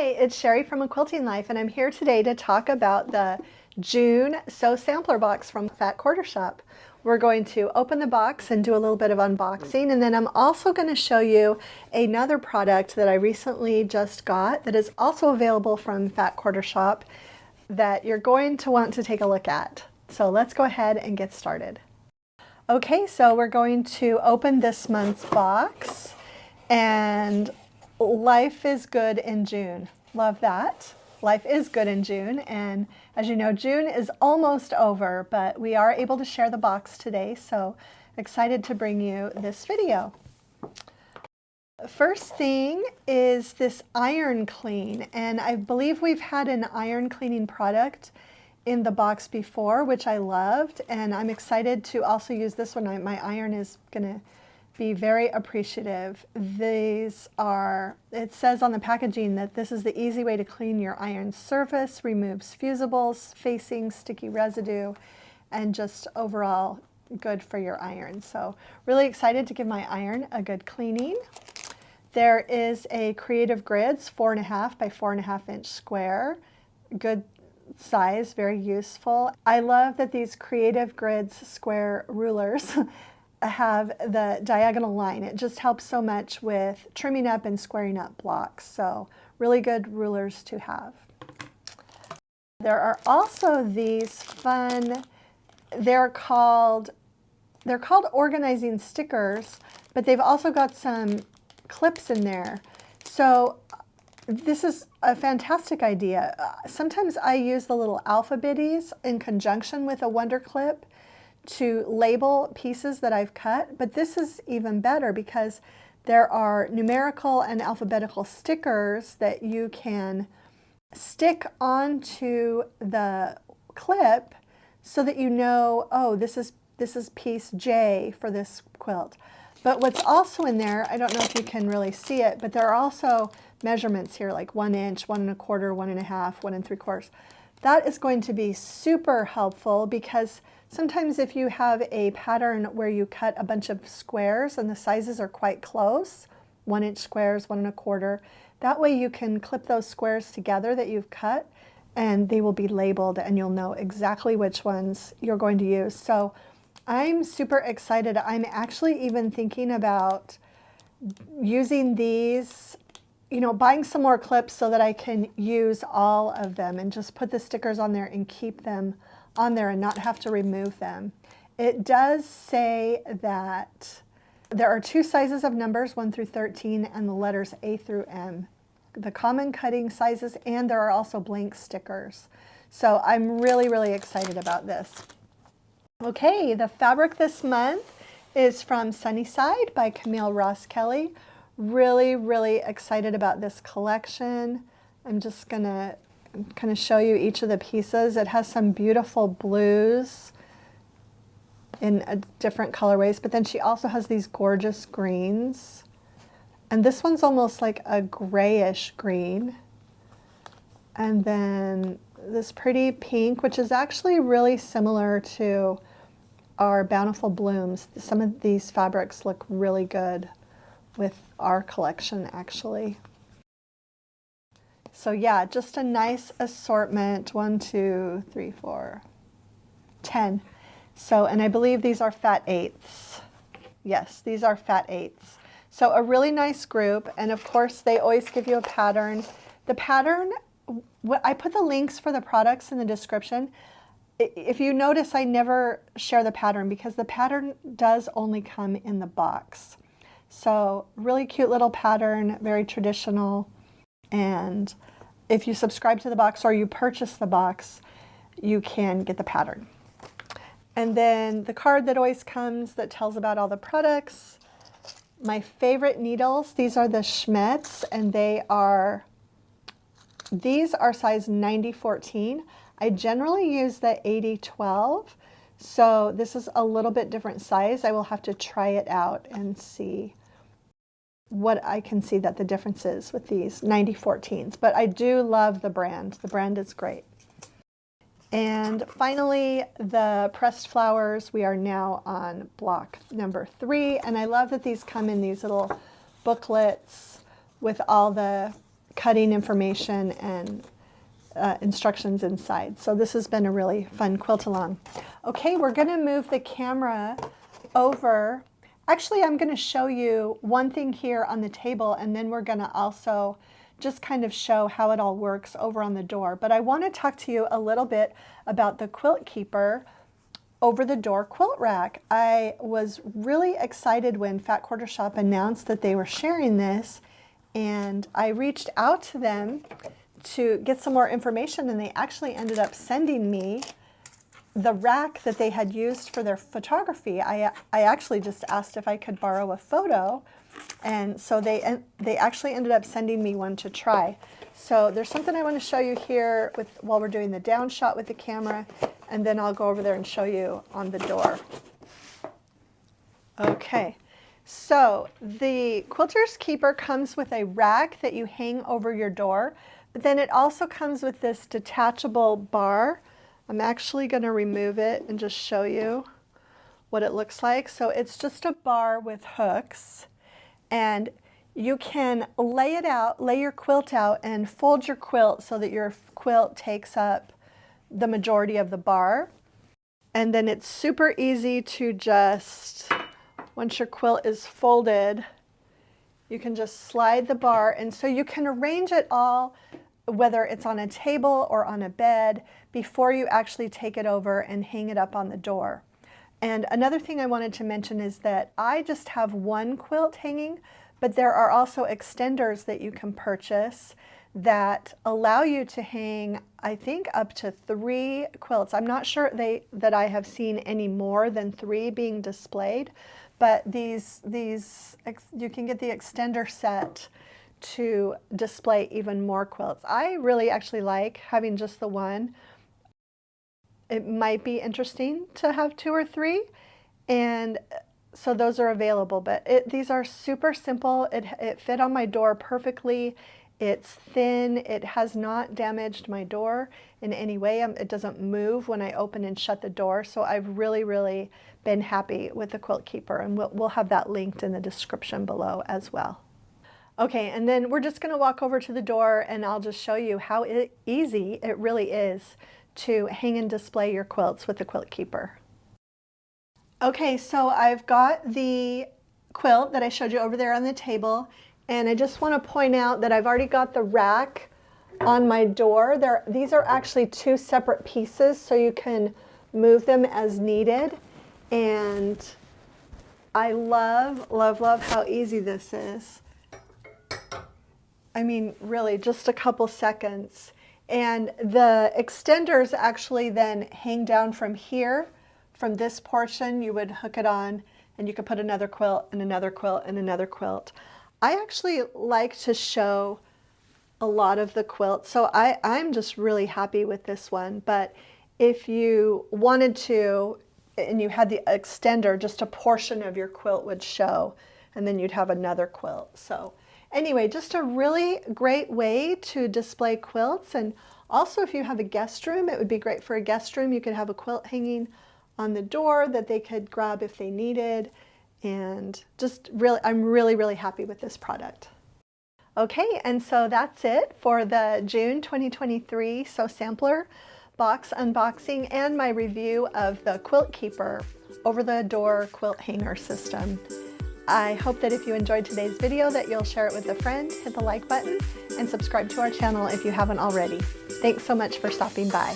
It's Sherri from A Quilting Life, and I'm here today to talk about the June Sew Sampler Box from Fat Quarter Shop. We're going to open the box and do a little bit of unboxing, and then I'm also going to show you another product that I recently just got that is also available from Fat Quarter Shop that you're going to want to take a look at. So let's go ahead and get started. Okay, so we're going to open this month's box, and life is good in June. Love that. Life is good in June, and as you know, June is almost over, but we are able to share the box today, so excited to bring you this video. First thing is this iron clean, and I believe we've had an iron cleaning product in the box before, which I loved, and I'm excited to also use this one. My iron is gonna be very appreciative. These are, it says on the packaging that this is the easy way to clean your iron surface, removes fusibles, facings, sticky residue, and just overall good for your iron. So really excited to give my iron a good cleaning. There is a Creative Grids 4.5 by 4.5 inch square. Good size, very useful. I love that these Creative Grids square rulers have the diagonal line. It just helps so much with trimming up and squaring up blocks. So really good rulers to have. There are also these fun, they're called organizing stickers, but they've also got some clips in there. So this is a fantastic idea. Sometimes I use the little alphabetties in conjunction with a Wonder Clip to label pieces that I've cut, but this is even better because there are numerical and alphabetical stickers that you can stick onto the clip so that you know, oh, this is piece J for this quilt. But what's also in there, I don't know if you can really see it, but there are also measurements here, like 1 inch, 1 1/4, 1 1/2, 1 3/4. That is going to be super helpful because sometimes if you have a pattern where you cut a bunch of squares and the sizes are quite close, 1 inch squares, 1 1/4, that way you can clip those squares together that you've cut and they will be labeled and you'll know exactly which ones you're going to use. So I'm super excited. I'm actually even thinking about using these, you know, buying some more clips so that I can use all of them and just put the stickers on there and keep them on there and not have to remove them. It does say that there are 2 sizes of numbers, 1 through 13, and the letters A through M, the common cutting sizes, and there are also blank stickers. So I'm really, really excited about this. Okay, the fabric this month is from Sunnyside by Camille Ross Kelly. Really, really excited about this collection. I'm just gonna kind of show you each of the pieces. It has some beautiful blues in different colorways, but then she also has these gorgeous greens. And this one's almost like a grayish green. And then this pretty pink, which is actually really similar to our Bountiful Blooms. Some of these fabrics look really good with our collection, actually. So yeah, just a nice assortment. 1, 2, 3, 4, 10. So, and I believe these are fat eighths. Yes, these are fat eighths. So a really nice group, and of course they always give you a pattern. The pattern, I put the links for the products in the description. If you notice, I never share the pattern because the pattern does only come in the box. So really cute little pattern, very traditional. And if you subscribe to the box or you purchase the box, you can get the pattern. And then the card that always comes that tells about all the products. My favorite needles, these are the Schmetz, and these are size 90-14. I generally use the 80-12, so this is a little bit different size. I will have to try it out and see what I can see that the difference is with these 90-14s. But I do love the brand. The brand is great. And finally, the pressed flowers. We are now on block number 3, and I love that these come in these little booklets with all the cutting information and instructions inside. So this has been a really fun quilt along. Okay, we're going to move the camera over. Actually, I'm going to show you one thing here on the table, and then we're going to also just kind of show how it all works over on the door. But I want to talk to you a little bit about the Quilt Keeper over the door quilt rack. I was really excited when Fat Quarter Shop announced that they were sharing this, and I reached out to them to get some more information, and they actually ended up sending me the rack that they had used for their photography. I actually just asked if I could borrow a photo, and so they actually ended up sending me one to try. So there's something I want to show you here while we're doing the down shot with the camera, and then I'll go over there and show you on the door. Okay, so the Quilter's Keeper comes with a rack that you hang over your door, but then it also comes with this detachable bar. I'm actually going to remove it and just show you what it looks like. So it's just a bar with hooks, and you can lay it out, lay your quilt out and fold your quilt so that your quilt takes up the majority of the bar. And then it's super easy to just, once your quilt is folded, you can just slide the bar, and so you can arrange it all, whether it's on a table or on a bed, before you actually take it over and hang it up on the door. And another thing I wanted to mention is that I just have one quilt hanging, but there are also extenders that you can purchase that allow you to hang, I think, up to 3 quilts. I'm not sure that I have seen any more than 3 being displayed, but these you can get the extender set to display even more quilts. I really actually like having just the one. It might be interesting to have 2 or 3, and so those are available, but these are super simple. It fit on my door perfectly. It's thin. It has not damaged my door in any way. It doesn't move when I open and shut the door, so I've really been happy with the Quilt Keeper, and we'll have that linked in the description below as well. Okay, and then we're just going to walk over to the door, and I'll just show you how easy it really is to hang and display your quilts with the Quilt Keeper. Okay, so I've got the quilt that I showed you over there on the table, and I just want to point out that I've already got the rack on my door. These are actually 2 separate pieces, so you can move them as needed, and I love how easy this is. I mean, really, just a couple seconds. And the extenders actually then hang down from here. From this portion, you would hook it on, and you could put another quilt and another quilt and another quilt. I actually like to show a lot of the quilts, so I'm just really happy with this one. But if you wanted to, and you had the extender, just a portion of your quilt would show, and then you'd have another quilt. So anyway, just a really great way to display quilts. And also, if you have a guest room, it would be great for a guest room. You could have a quilt hanging on the door that they could grab if they needed. And just really, I'm really happy with this product. Okay, and so that's it for the June 2023 Sew Sampler box unboxing and my review of the Quilt Keeper over the door quilt hanger system. I hope that if you enjoyed today's video that you'll share it with a friend, hit the like button, and subscribe to our channel if you haven't already. Thanks so much for stopping by.